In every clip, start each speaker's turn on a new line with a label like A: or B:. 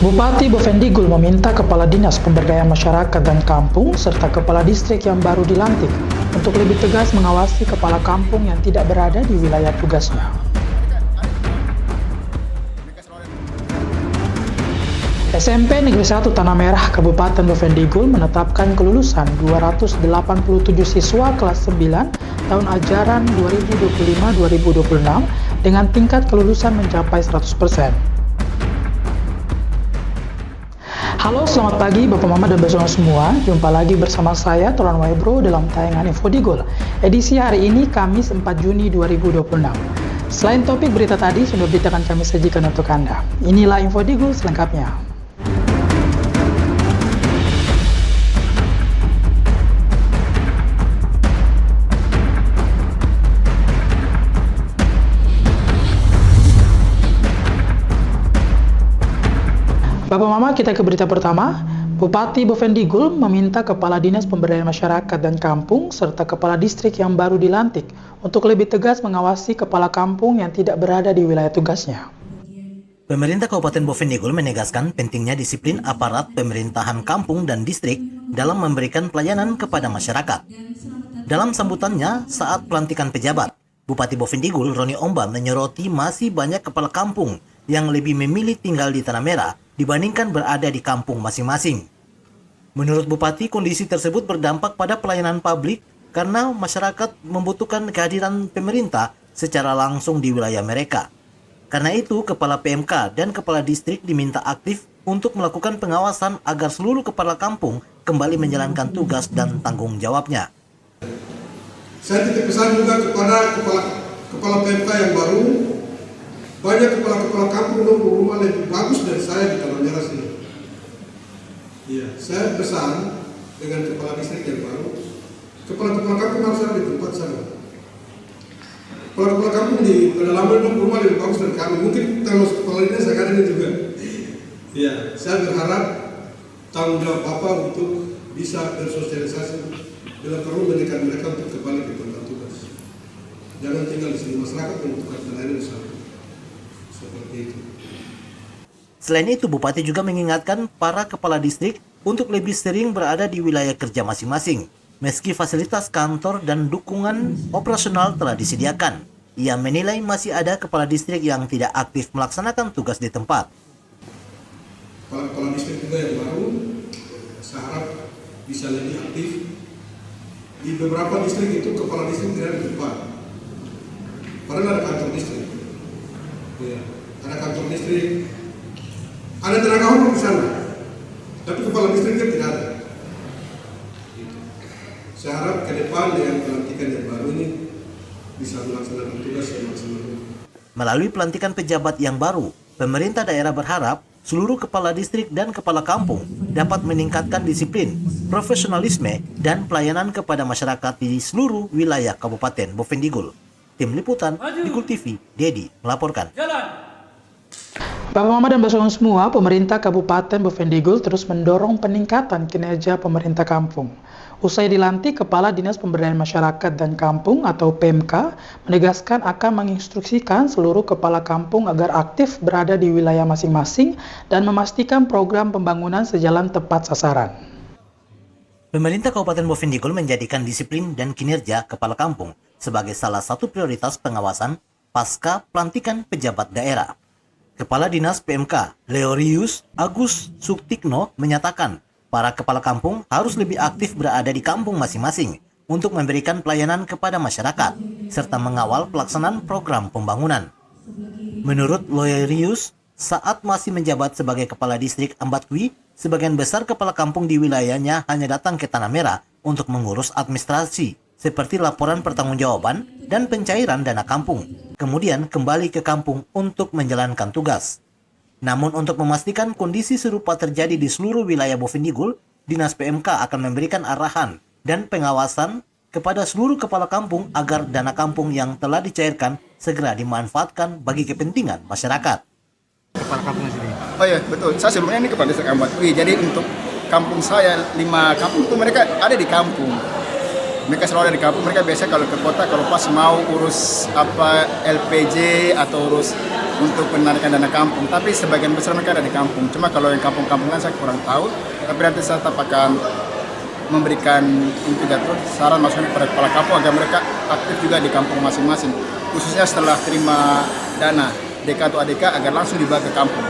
A: Bupati Bovendigul meminta Kepala Dinas Pemberdayaan Masyarakat dan Kampung serta Kepala Distrik yang baru dilantik untuk lebih tegas mengawasi kepala kampung yang tidak berada di wilayah tugasnya. SMP Negeri 1 Tanah Merah Kabupaten Bovendigul menetapkan kelulusan 287 siswa kelas 9 tahun ajaran 2025-2026 dengan tingkat kelulusan mencapai 100%. Halo, selamat pagi Bapak Mama dan Bapak semua. Jumpa lagi bersama saya Tolan Waibro dalam tayangan Infodigul. Edisi hari ini Kamis 4 Juni 2026. Selain topik berita tadi, sudah berita akan kami sajikan untuk Anda. Inilah Infodigul selengkapnya. Bapak Mama, kita ke berita pertama. Bupati Bovendigul meminta Kepala Dinas Pemberdayaan Masyarakat dan Kampung serta Kepala Distrik yang baru dilantik untuk lebih tegas mengawasi kepala kampung yang tidak berada di wilayah tugasnya.
B: Pemerintah Kabupaten Bovendigul menegaskan pentingnya disiplin aparat pemerintahan kampung dan distrik dalam memberikan pelayanan kepada masyarakat. Dalam sambutannya saat pelantikan pejabat, Bupati Bovendigul Roni Omba menyoroti masih banyak kepala kampung yang lebih memilih tinggal di Tanah Merah dibandingkan berada di kampung masing-masing. Menurut Bupati, kondisi tersebut berdampak pada pelayanan publik karena masyarakat membutuhkan kehadiran pemerintah secara langsung di wilayah mereka. Karena itu, Kepala PMK dan Kepala Distrik diminta aktif untuk melakukan pengawasan agar seluruh kepala kampung kembali menjalankan tugas dan tanggung jawabnya.
C: Saya titip pesan juga kepada kepala PMK yang baru. Banyak kepala-kepala kampung rumah lebih bagus dari saya di Tanah Merah sini. Iya, saya pesan dengan kepala distrik yang baru, kepala-kepala kampung harus ada di tempat sana. Kepala-kepala kampung di pedalaman rumah lebih bagus dari kami. Mungkin termasuk kepala dinas saya ada juga. Iya, saya berharap tanggung jawab Bapak untuk bisa bersosialisasi bila perlu mendekat mereka untuk kembali ke tempat tugas. Jangan tinggal di sini, masyarakat membutuhkan pelayanan di sana.
B: Selain itu, Bupati juga mengingatkan para kepala distrik untuk lebih sering berada di wilayah kerja masing-masing. Meski fasilitas kantor dan dukungan operasional telah disediakan, ia menilai masih ada kepala distrik yang tidak aktif melaksanakan tugas di tempat.
C: Kepala distrik juga yang baru, saya harap bisa lebih aktif. Di beberapa distrik itu kepala distrik tidak di tempat. Padahal ada kantor distrik. Ya, ada kantor distrik, ada tenaga hukum di sana, tapi kepala distriknya tidak ada. Saya harap ke depan dengan pelantikan yang baru ini bisa melaksanakan tugas yang maksimal.
B: Melalui pelantikan pejabat yang baru, pemerintah daerah berharap seluruh kepala distrik dan kepala kampung dapat meningkatkan disiplin, profesionalisme, dan pelayanan kepada masyarakat di seluruh wilayah Kabupaten Bovendigul. Tim Liputan, Digul TV, Dedi melaporkan.
A: Bapak Mama dan Bapak semua, pemerintah Kabupaten Bovendigul terus mendorong peningkatan kinerja pemerintah kampung. Usai dilantik, Kepala Dinas Pemberdayaan Masyarakat dan Kampung atau PMK menegaskan akan menginstruksikan seluruh kepala kampung agar aktif berada di wilayah masing-masing dan memastikan program pembangunan sejalan tepat sasaran.
B: Pemerintah Kabupaten Bovendigul menjadikan disiplin dan kinerja kepala kampung sebagai salah satu prioritas pengawasan pasca pelantikan pejabat daerah. Kepala Dinas PMK Leorius Agus Suktikno menyatakan para kepala kampung harus lebih aktif berada di kampung masing-masing untuk memberikan pelayanan kepada masyarakat serta mengawal pelaksanaan program pembangunan. Menurut Leorius, saat masih menjabat sebagai Kepala Distrik Ambatkwi, sebagian besar kepala kampung di wilayahnya hanya datang ke Tanah Merah untuk mengurus administrasi seperti laporan pertanggungjawaban dan pencairan dana kampung, kemudian kembali ke kampung untuk menjalankan tugas. Namun untuk memastikan kondisi serupa terjadi di seluruh wilayah Bovendigul, Dinas PMK akan memberikan arahan dan pengawasan kepada seluruh kepala kampung agar dana kampung yang telah dicairkan segera dimanfaatkan bagi kepentingan masyarakat.
D: Kepala kampung sini. Oh iya, betul. Saya sebenarnya ini kepala desa Ambatkwi. Jadi untuk kampung saya 5 kampung itu mereka ada di kampung. mereka selalu ada di kampung. Mereka biasa kalau ke kota, kalau pas mau urus apa LPG atau urus untuk penarikan dana kampung, tapi sebagian besar mereka ada di kampung. Cuma kalau yang kampung-kampungan saya kurang tahu, tapi nanti saya tetap akan memberikan indikator saran masukan kepada kepala kampung agar mereka aktif juga di kampung masing-masing, khususnya setelah terima dana DK atau ADK agar langsung dibawa ke kampung.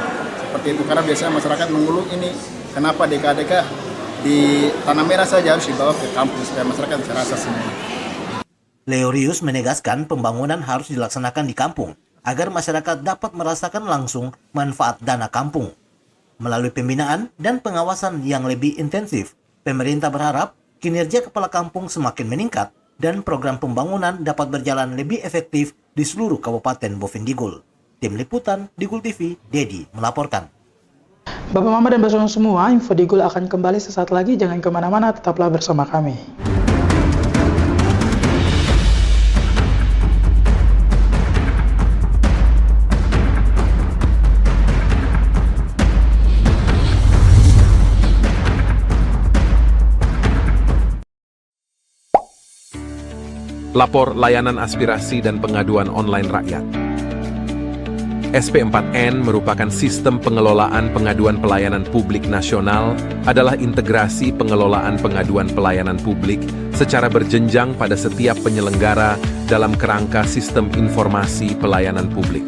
D: Seperti itu, karena biasanya masyarakat mengeluh ini kenapa DK-ADK di Tanah Merah saja harus dibawa ke kampung supaya masyarakat bisa rasa semua.
B: Leorius menegaskan pembangunan harus dilaksanakan di kampung agar masyarakat dapat merasakan langsung manfaat dana kampung. Melalui pembinaan dan pengawasan yang lebih intensif, pemerintah berharap kinerja kepala kampung semakin meningkat dan program pembangunan dapat berjalan lebih efektif di seluruh Kabupaten Bovendigul. Tim Liputan Digul TV, Dedi melaporkan.
A: Bapak Mama dan Bapak semua, Info Digul akan kembali sesaat lagi. Jangan kemana-mana, tetaplah bersama kami.
E: Lapor layanan aspirasi dan pengaduan online rakyat. SP4N merupakan sistem pengelolaan pengaduan pelayanan publik nasional, adalah integrasi pengelolaan pengaduan pelayanan publik secara berjenjang pada setiap penyelenggara dalam kerangka sistem informasi pelayanan publik.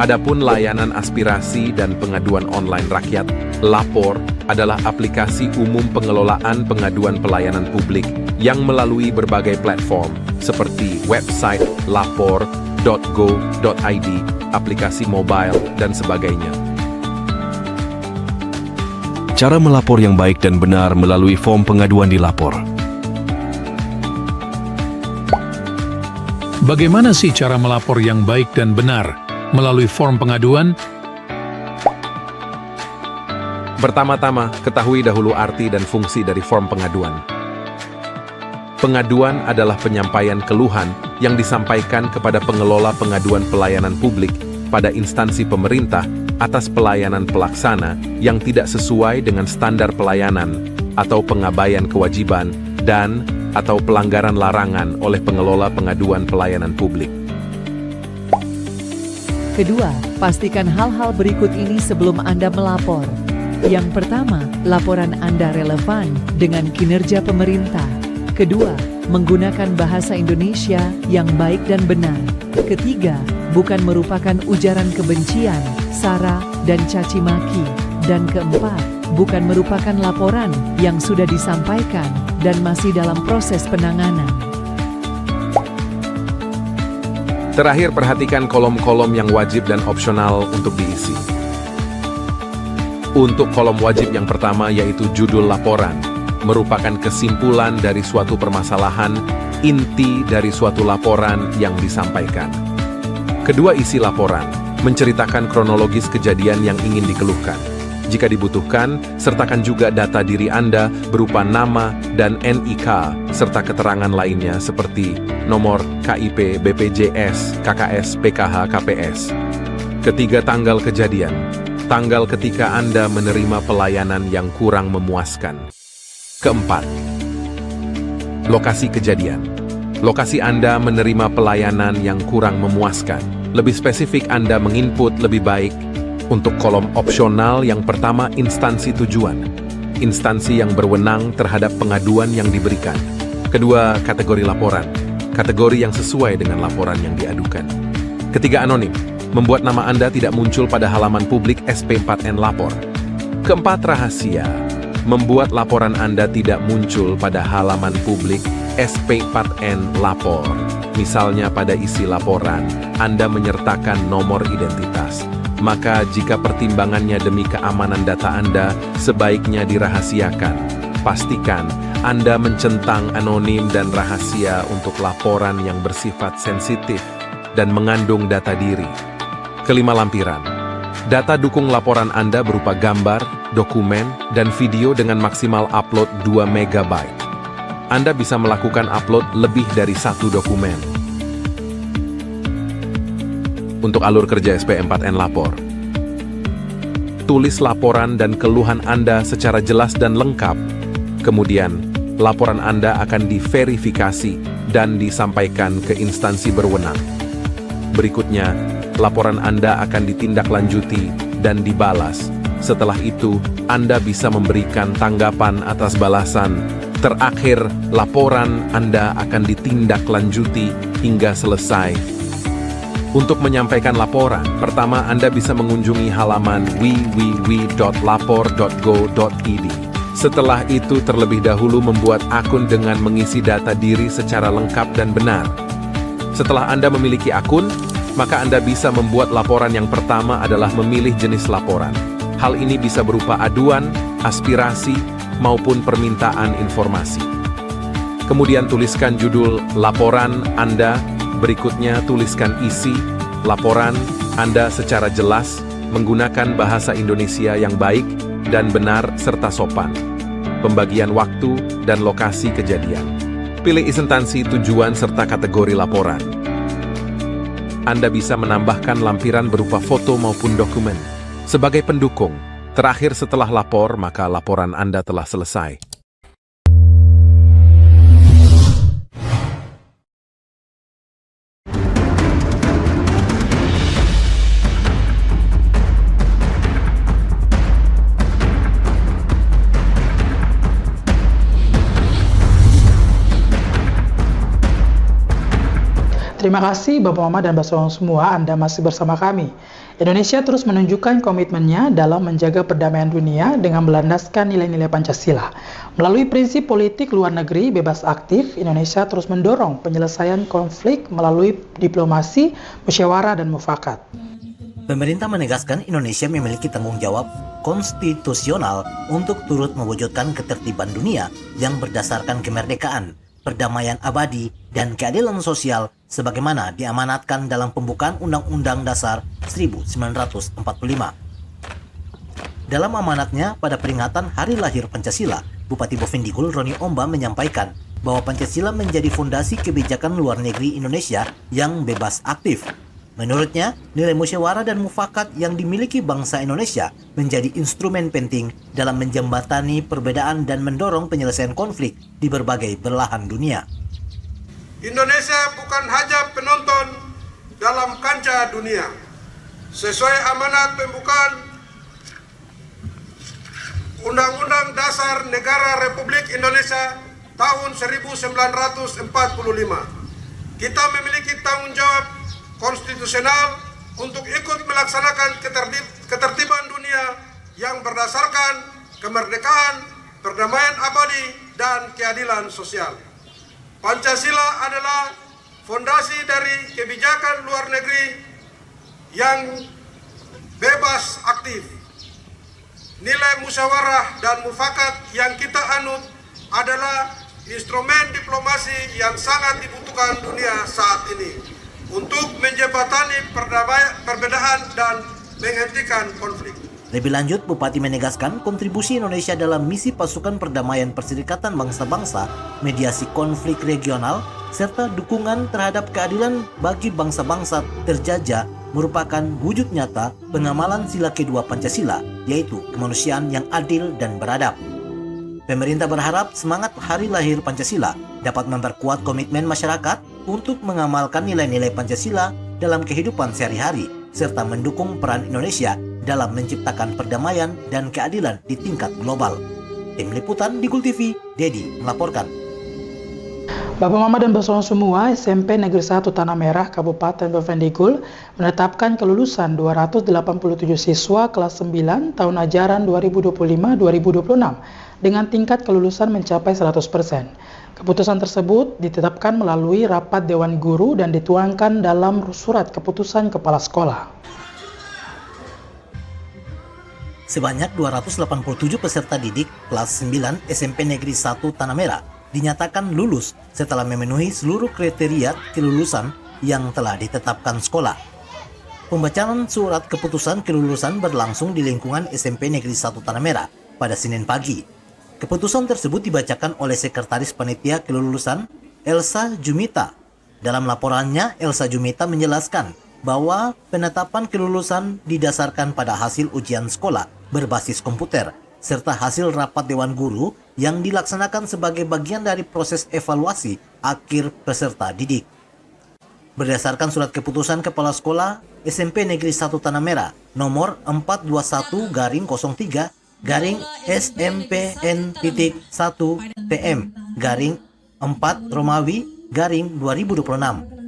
E: Adapun layanan aspirasi dan pengaduan online rakyat, Lapor, adalah aplikasi umum pengelolaan pengaduan pelayanan publik yang melalui berbagai platform seperti website lapor.go.id, aplikasi mobile, dan sebagainya.
F: Cara melapor yang baik dan benar melalui form pengaduan di Lapor.
G: Bagaimana sih cara melapor yang baik dan benar melalui form pengaduan?
E: Pertama-tama, ketahui dahulu arti dan fungsi dari form pengaduan. Pengaduan adalah penyampaian keluhan yang disampaikan kepada pengelola pengaduan pelayanan publik pada instansi pemerintah atas pelayanan pelaksana yang tidak sesuai dengan standar pelayanan atau pengabaian kewajiban dan atau pelanggaran larangan oleh pengelola pengaduan pelayanan publik.
H: Kedua, pastikan hal-hal berikut ini sebelum Anda melapor. Yang pertama, laporan Anda relevan dengan kinerja pemerintah. Kedua, menggunakan bahasa Indonesia yang baik dan benar. Ketiga, bukan merupakan ujaran kebencian, sara, dan caci maki. Dan keempat, bukan merupakan laporan yang sudah disampaikan dan masih dalam proses penanganan.
E: Terakhir, perhatikan kolom-kolom yang wajib dan opsional untuk diisi. Untuk kolom wajib yang pertama yaitu judul laporan, merupakan kesimpulan dari suatu permasalahan, inti dari suatu laporan yang disampaikan. Kedua, isi laporan, menceritakan kronologis kejadian yang ingin dikeluhkan. Jika dibutuhkan, sertakan juga data diri Anda berupa nama dan NIK, serta keterangan lainnya seperti nomor KIP, BPJS, KKS, PKH, KPS. Ketiga, tanggal kejadian, tanggal ketika Anda menerima pelayanan yang kurang memuaskan. Keempat, lokasi kejadian. Lokasi Anda menerima pelayanan yang kurang memuaskan. Lebih spesifik, Anda menginput lebih baik. Untuk kolom opsional yang pertama, instansi tujuan. Instansi yang berwenang terhadap pengaduan yang diberikan. Kedua, kategori laporan. Kategori yang sesuai dengan laporan yang diadukan. Ketiga, anonim. Membuat nama Anda tidak muncul pada halaman publik SP4N Lapor. Keempat, rahasia. Membuat laporan Anda tidak muncul pada halaman publik SP4N Lapor. Misalnya pada isi laporan, Anda menyertakan nomor identitas. Maka jika pertimbangannya demi keamanan data Anda, sebaiknya dirahasiakan. Pastikan Anda mencentang anonim dan rahasia untuk laporan yang bersifat sensitif dan mengandung data diri. Kelima, lampiran. Data dukung laporan Anda berupa gambar, dokumen, dan video dengan maksimal upload 2 MB. Anda bisa melakukan upload lebih dari 1 dokumen. Untuk alur kerja SP4N Lapor, tulis laporan dan keluhan Anda secara jelas dan lengkap. Kemudian, laporan Anda akan diverifikasi dan disampaikan ke instansi berwenang. Berikutnya, laporan Anda akan ditindaklanjuti dan dibalas. Setelah itu, Anda bisa memberikan tanggapan atas balasan. Terakhir, laporan Anda akan ditindaklanjuti hingga selesai. Untuk menyampaikan laporan, pertama Anda bisa mengunjungi halaman www.lapor.go.id. Setelah itu, terlebih dahulu membuat akun dengan mengisi data diri secara lengkap dan benar. Setelah Anda memiliki akun, maka Anda bisa membuat laporan. Yang pertama adalah memilih jenis laporan. Hal ini bisa berupa aduan, aspirasi, maupun permintaan informasi. Kemudian tuliskan judul laporan Anda. Berikutnya tuliskan isi laporan Anda secara jelas, menggunakan bahasa Indonesia yang baik dan benar serta sopan. Pembagian waktu dan lokasi kejadian. Pilih instansi tujuan serta kategori laporan. Anda bisa menambahkan lampiran berupa foto maupun dokumen. Sebagai pendukung, terakhir setelah lapor, maka laporan Anda telah selesai.
A: Terima kasih Bapak Mama dan Mbak Solong semua, Anda masih bersama kami. Indonesia terus menunjukkan komitmennya dalam menjaga perdamaian dunia dengan melandaskan nilai-nilai Pancasila. Melalui prinsip politik luar negeri bebas aktif, Indonesia terus mendorong penyelesaian konflik melalui diplomasi, musyawarah, dan mufakat.
B: Pemerintah menegaskan Indonesia memiliki tanggung jawab konstitusional untuk turut mewujudkan ketertiban dunia yang berdasarkan kemerdekaan, perdamaian abadi, dan keadilan sosial sebagaimana diamanatkan dalam pembukaan Undang-Undang Dasar 1945. Dalam amanatnya pada peringatan Hari Lahir Pancasila, Bupati Bovendigul Roni Omba menyampaikan bahwa Pancasila menjadi fondasi kebijakan luar negeri Indonesia yang bebas aktif. Menurutnya, nilai musyawarah dan mufakat yang dimiliki bangsa Indonesia menjadi instrumen penting dalam menjembatani perbedaan dan mendorong penyelesaian konflik di berbagai belahan dunia.
C: Indonesia bukan hanya penonton dalam kancah dunia. Sesuai amanat pembukaan Undang-Undang Dasar Negara Republik Indonesia tahun 1945, kita memiliki tanggung jawab konstitusional untuk ikut melaksanakan ketertiban dunia yang berdasarkan kemerdekaan, perdamaian abadi, dan keadilan sosial. Pancasila adalah fondasi dari kebijakan luar negeri yang bebas aktif. Nilai musyawarah dan mufakat yang kita anut adalah instrumen diplomasi yang sangat dibutuhkan dunia saat ini untuk menjembatani perbedaan dan menghentikan konflik.
B: Lebih lanjut, Bupati menegaskan kontribusi Indonesia dalam misi pasukan perdamaian Perserikatan Bangsa-Bangsa, mediasi konflik regional, serta dukungan terhadap keadilan bagi bangsa-bangsa terjajah merupakan wujud nyata pengamalan sila kedua Pancasila, yaitu kemanusiaan yang adil dan beradab. Pemerintah berharap semangat Hari Lahir Pancasila dapat memperkuat komitmen masyarakat untuk mengamalkan nilai-nilai Pancasila dalam kehidupan sehari-hari, serta mendukung peran Indonesia dalam menciptakan perdamaian dan keadilan di tingkat global. Tim Liputan di Gul TV, Dedi melaporkan.
A: Bapak Mama dan Mbak Solong semua, SMP Negeri 1 Tanah Merah, Kabupaten Bovendigul menetapkan kelulusan 287 siswa kelas 9 tahun ajaran 2025-2026 dengan tingkat kelulusan mencapai 100%. Keputusan tersebut ditetapkan melalui rapat Dewan Guru dan dituangkan dalam surat keputusan Kepala Sekolah.
B: Sebanyak 287 peserta didik kelas 9 SMP Negeri 1 Tanah Merah dinyatakan lulus setelah memenuhi seluruh kriteria kelulusan yang telah ditetapkan sekolah. Pembacaan surat keputusan kelulusan berlangsung di lingkungan SMP Negeri 1 Tanah Merah pada Senin pagi. Keputusan tersebut dibacakan oleh Sekretaris Panitia Kelulusan Elsa Jumita. Dalam laporannya, Elsa Jumita menjelaskan bahwa penetapan kelulusan didasarkan pada hasil ujian sekolah berbasis komputer serta hasil rapat Dewan Guru yang dilaksanakan sebagai bagian dari proses evaluasi akhir peserta didik. Berdasarkan surat keputusan Kepala Sekolah SMP Negeri 1 Tanah Merah nomor 421-SMPN-1-PM-4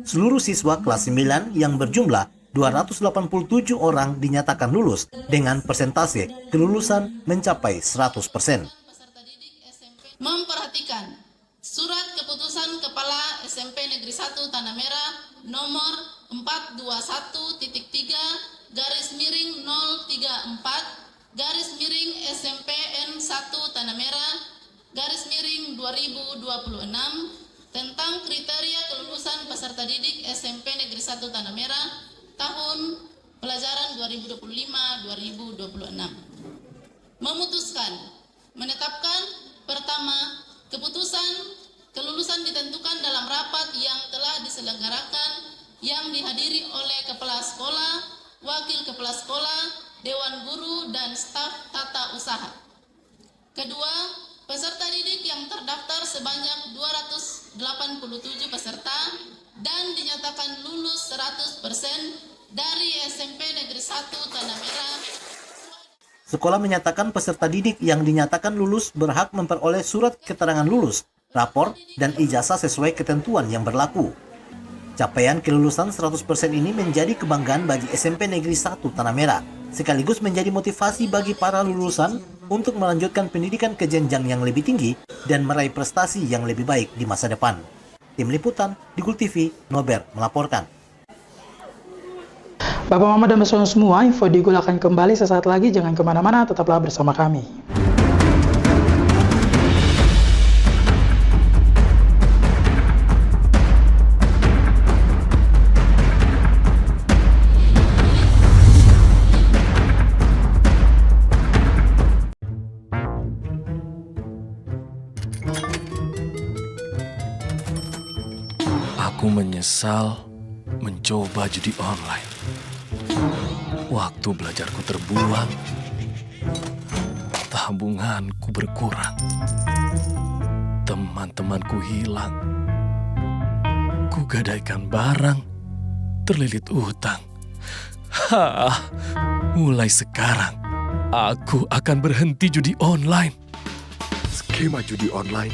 B: seluruh siswa kelas 9 yang berjumlah 287 orang dinyatakan lulus dengan persentase kelulusan mencapai 100%.
I: Memperhatikan Surat Keputusan Kepala SMP Negeri 1 Tanah Merah nomor 421-034-SMPN1 Tanah Merah _2026 tentang kriteria kelulusan peserta didik SMP Negeri 1 Tanah Merah tahun pelajaran 2025-2026. Memutuskan menetapkan pertama, keputusan kelulusan ditentukan dalam rapat yang telah diselenggarakan yang dihadiri oleh Kepala Sekolah, Wakil Kepala Sekolah, Dewan Guru, dan staf tata usaha. Kedua, peserta didik yang terdaftar sebanyak 287 peserta dan dinyatakan lulus 100% dari SMP Negeri 1 Tanah Merah.
B: Sekolah menyatakan peserta didik yang dinyatakan lulus berhak memperoleh surat keterangan lulus, rapor, dan ijazah sesuai ketentuan yang berlaku. Capaian kelulusan 100% ini menjadi kebanggaan bagi SMP Negeri 1 Tanah Merah, sekaligus menjadi motivasi bagi para lulusan untuk melanjutkan pendidikan ke jenjang yang lebih tinggi dan meraih prestasi yang lebih baik di masa depan. Tim Liputan, Digul TV, Nober melaporkan.
A: Bapak, Mama, dan Bapak semua, info Digul akan kembali sesaat lagi. Jangan kemana-mana, tetaplah bersama kami.
F: Aku menyesal mencoba judi online. Waktu belajarku terbuang, tabunganku berkurang, teman-temanku hilang, kugadaikan barang, terlilit utang. Mulai sekarang, aku akan berhenti judi online.
J: Skema judi online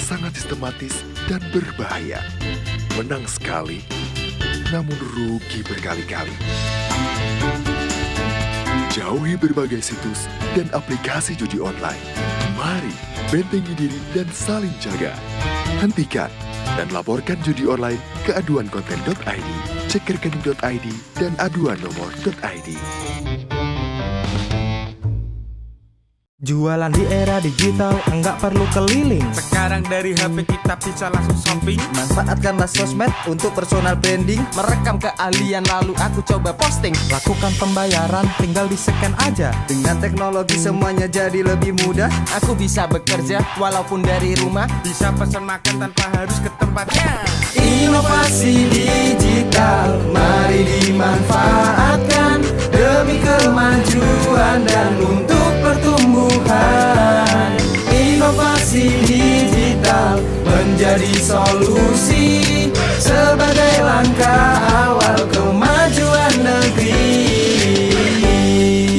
J: sangat sistematis dan berbahaya. Menang sekali, namun rugi berkali-kali. Jauhi berbagai situs dan aplikasi judi online. Mari bentengi diri dan saling jaga. Hentikan dan laporkan judi online ke aduankonten.id, cek rekening.id, dan aduan nomor.id.
K: Jualan di era digital, enggak perlu keliling.
L: Sekarang dari HP kita bisa langsung shopping.
K: Manfaatkanlah sosmed untuk personal branding.
L: Merekam keahlian lalu aku coba posting.
K: Lakukan pembayaran, tinggal di-scan aja.
L: Dengan teknologi semuanya jadi lebih mudah. Aku bisa bekerja walaupun dari rumah. Bisa pesan makan tanpa harus ke tempatnya.
K: Inovasi digital, mari dimanfaatkan demi kemajuan dan untuk pertumbuhan. Inovasi digital menjadi solusi sebagai langkah awal kemajuan negeri.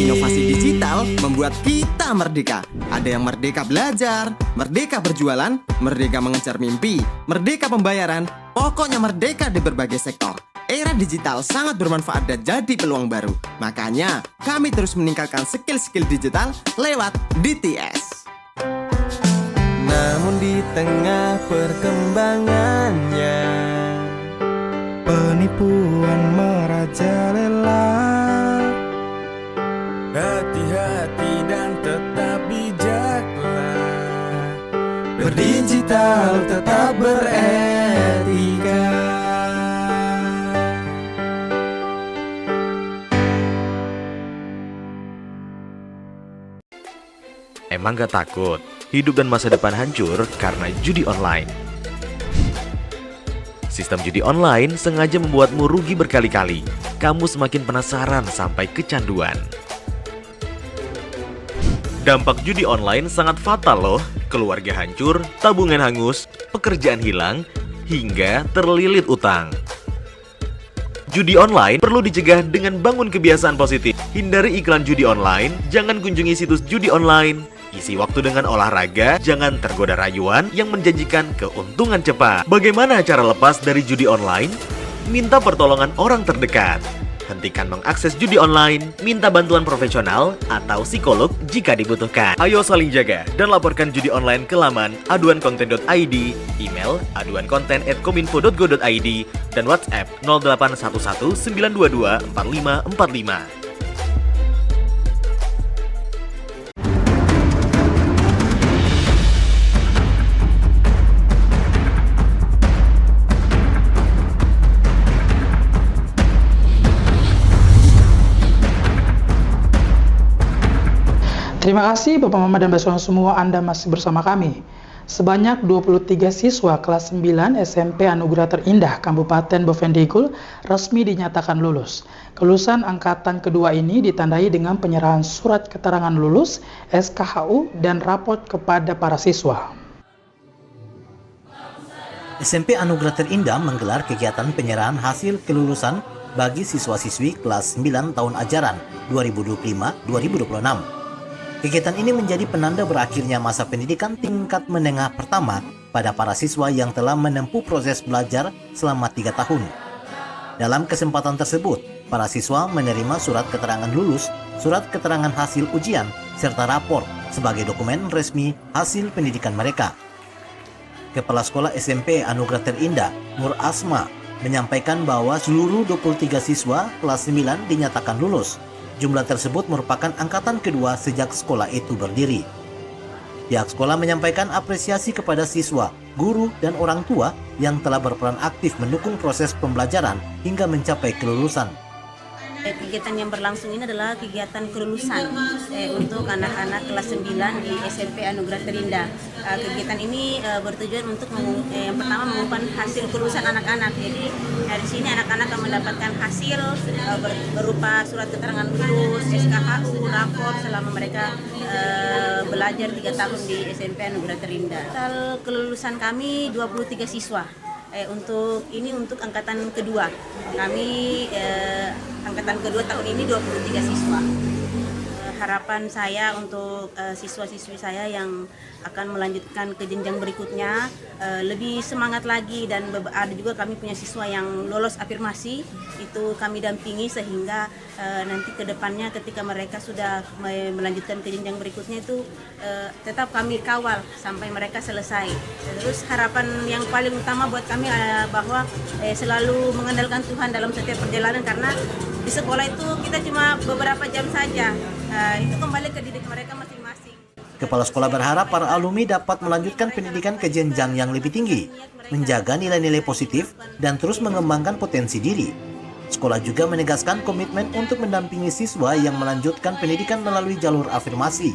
L: Inovasi digital membuat kita merdeka. Ada yang merdeka belajar, merdeka berjualan, merdeka mengejar mimpi, merdeka pembayaran, pokoknya merdeka di berbagai sektor. Era digital sangat bermanfaat dan jadi peluang baru. Makanya, kami terus meningkatkan skill-skill digital lewat DTS.
K: Namun di tengah perkembangannya, penipuan merajalela.
L: Hati-hati dan tetap bijaklah.
K: Berdigital tetap beretika.
M: Emang gak takut hidup dan masa depan hancur karena judi online? Sistem judi online sengaja membuatmu rugi berkali-kali. Kamu semakin penasaran sampai kecanduan. Dampak judi online sangat fatal loh. keluarga hancur, tabungan hangus, pekerjaan hilang, hingga terlilit utang. Judi online perlu dicegah dengan bangun kebiasaan positif. Hindari iklan judi online, jangan kunjungi situs judi online. Isi waktu dengan olahraga, jangan tergoda rayuan yang menjanjikan keuntungan cepat. Bagaimana cara lepas dari judi online? Minta pertolongan orang terdekat. Hentikan mengakses judi online, minta bantuan profesional atau psikolog jika dibutuhkan. Ayo saling jaga dan laporkan judi online ke laman aduankonten.id, email aduankonten@kominfo.go.id, dan WhatsApp 0811 922 4545.
A: Terima kasih Bapak Mama dan Bapak semua, Anda masih bersama kami. Sebanyak 23 siswa kelas 9 SMP Anugerah Terindah Kabupaten Bovendigul resmi dinyatakan lulus. Kelulusan angkatan kedua ini ditandai dengan penyerahan surat keterangan lulus, SKHU, dan rapot kepada para siswa.
B: SMP Anugerah Terindah menggelar kegiatan penyerahan hasil kelulusan bagi siswa-siswi kelas 9 tahun ajaran 2025-2026. Kegiatan ini menjadi penanda berakhirnya masa pendidikan tingkat menengah pertama pada para siswa yang telah menempuh proses belajar selama 3 tahun. Dalam kesempatan tersebut, para siswa menerima surat keterangan lulus, surat keterangan hasil ujian, serta rapor sebagai dokumen resmi hasil pendidikan mereka. Kepala Sekolah SMP Anugerah Terindah, Nur Asma, menyampaikan bahwa seluruh 23 siswa kelas 9 dinyatakan lulus. Jumlah tersebut merupakan angkatan kedua sejak sekolah itu berdiri. Pihak sekolah menyampaikan apresiasi kepada siswa, guru, dan orang tua yang telah berperan aktif mendukung proses pembelajaran hingga mencapai kelulusan.
N: Kegiatan yang berlangsung ini adalah kegiatan kelulusan untuk anak-anak kelas 9 di SMP Anugerah Terindah. Kegiatan ini bertujuan untuk yang pertama mengumumkan hasil kelulusan anak-anak. Jadi dari sini anak-anak akan mendapatkan hasil berupa surat keterangan lulus, SKHU, rapor selama mereka belajar 3 tahun di SMP Anugerah Terindah. Total kelulusan kami 23 siswa. Untuk angkatan kedua. Kami angkatan kedua tahun ini 23 siswa. Harapan saya untuk siswa-siswi saya yang akan melanjutkan ke jenjang berikutnya lebih semangat lagi, dan ada juga kami punya siswa yang lolos afirmasi, itu kami dampingi sehingga nanti ke depannya ketika mereka sudah melanjutkan ke jenjang berikutnya itu tetap kami kawal sampai mereka selesai. Terus harapan yang paling utama buat kami bahwa selalu mengandalkan Tuhan dalam setiap perjalanan, karena di sekolah itu kita cuma beberapa jam saja. Itu kembali ke didik mereka masing-masing.
B: Kepala sekolah berharap para alumni dapat melanjutkan pendidikan ke jenjang yang lebih tinggi, menjaga nilai-nilai positif, dan terus mengembangkan potensi diri. Sekolah juga menegaskan komitmen untuk mendampingi siswa yang melanjutkan pendidikan melalui jalur afirmasi.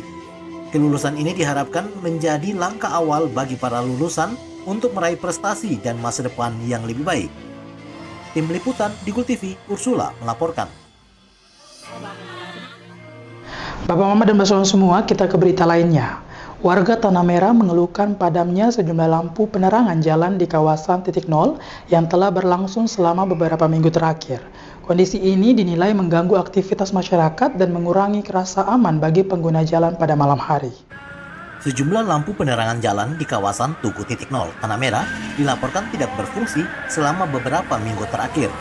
B: Kelulusan ini diharapkan menjadi langkah awal bagi para lulusan untuk meraih prestasi dan masa depan yang lebih baik. Tim Liputan Digul TV, Ursula melaporkan.
A: Bapak Mama dan Bapak semua, kita ke berita lainnya. Warga Tanah Merah mengeluhkan padamnya sejumlah lampu penerangan jalan di kawasan titik nol yang telah berlangsung selama beberapa minggu terakhir. Kondisi ini dinilai mengganggu aktivitas masyarakat dan mengurangi rasa aman bagi pengguna jalan pada malam hari.
B: Sejumlah lampu penerangan jalan di kawasan Tugu Titik Nol, Tanah Merah, dilaporkan tidak berfungsi selama beberapa minggu terakhir.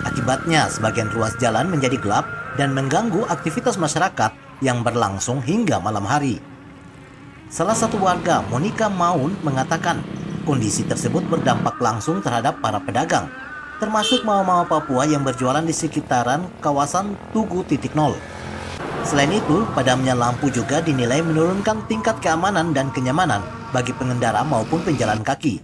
B: Akibatnya, sebagian ruas jalan menjadi gelap dan mengganggu aktivitas masyarakat yang berlangsung hingga malam hari. Salah satu warga, Monica Maun, mengatakan kondisi tersebut berdampak langsung terhadap para pedagang, termasuk mama-mama Papua yang berjualan di sekitaran kawasan Tugu Titik Nol. Selain itu, padamnya lampu juga dinilai menurunkan tingkat keamanan dan kenyamanan bagi pengendara maupun penjalan kaki.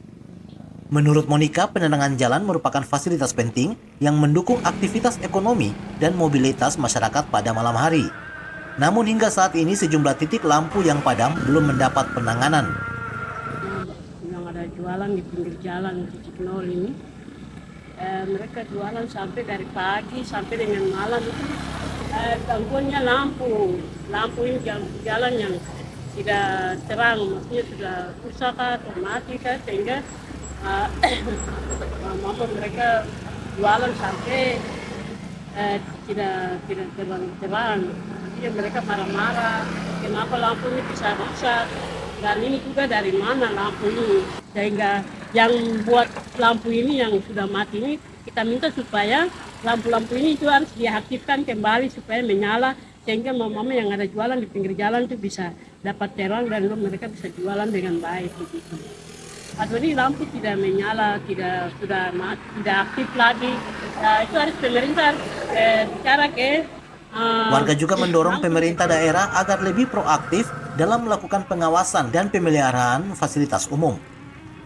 B: Menurut Monica, penerangan jalan merupakan fasilitas penting yang mendukung aktivitas ekonomi dan mobilitas masyarakat pada malam hari. Namun hingga saat ini sejumlah titik lampu yang padam belum mendapat penanganan.
O: Yang ada jualan di pinggir jalan Titik Nol ini, mereka jualan sampai dari pagi sampai dengan malam itu gangguannya lampu ini jalan yang tidak terang, maksudnya sudah rusak atau mati sehingga mereka jualan sampai tidak terang. Jadi mereka marah-marah, kenapa lampu ini bisa rusak, dan ini juga dari mana lampu ini, sehingga yang buat lampu ini yang sudah mati ini kita minta supaya lampu-lampu ini itu harus diaktifkan kembali supaya menyala, sehingga mama yang ada jualan di pinggir jalan itu bisa dapat terang dan mereka bisa jualan dengan baik begitu. Atau ini lampu tidak menyala, sudah mati, tidak aktif lagi. Itu harus pemerintah bicara ke
B: Warga juga mendorong pemerintah daerah agar lebih proaktif dalam melakukan pengawasan dan pemeliharaan fasilitas umum.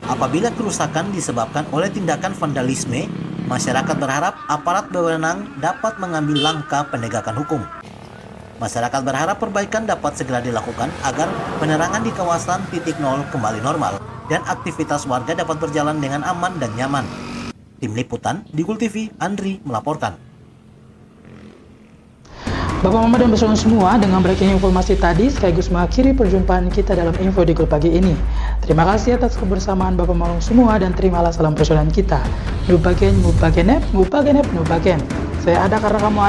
B: Apabila kerusakan disebabkan oleh tindakan vandalisme, masyarakat berharap aparat berwenang dapat mengambil langkah penegakan hukum. Masyarakat berharap perbaikan dapat segera dilakukan agar penerangan di kawasan titik nol kembali normal dan aktivitas warga dapat berjalan dengan aman dan nyaman. Tim Liputan, Digul TV, Andri melaporkan.
A: Bapak, Mama, dan bersama semua, dengan breaking informasi tadi sekaligus mengakhiri perjumpaan kita dalam Info Digul pagi ini. Terima kasih atas kebersamaan Bapak Mama semua dan terimalah salam persaudaraan kita. Nubagen, mubagenep, mubagenep, nubagen. Saya ada karena kamu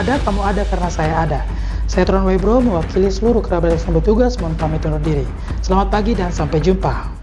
A: ada karena saya ada. Saya Turan Webro, mewakili seluruh kerabat yang bertugas, mohon pamit undur diri. Selamat pagi dan sampai jumpa.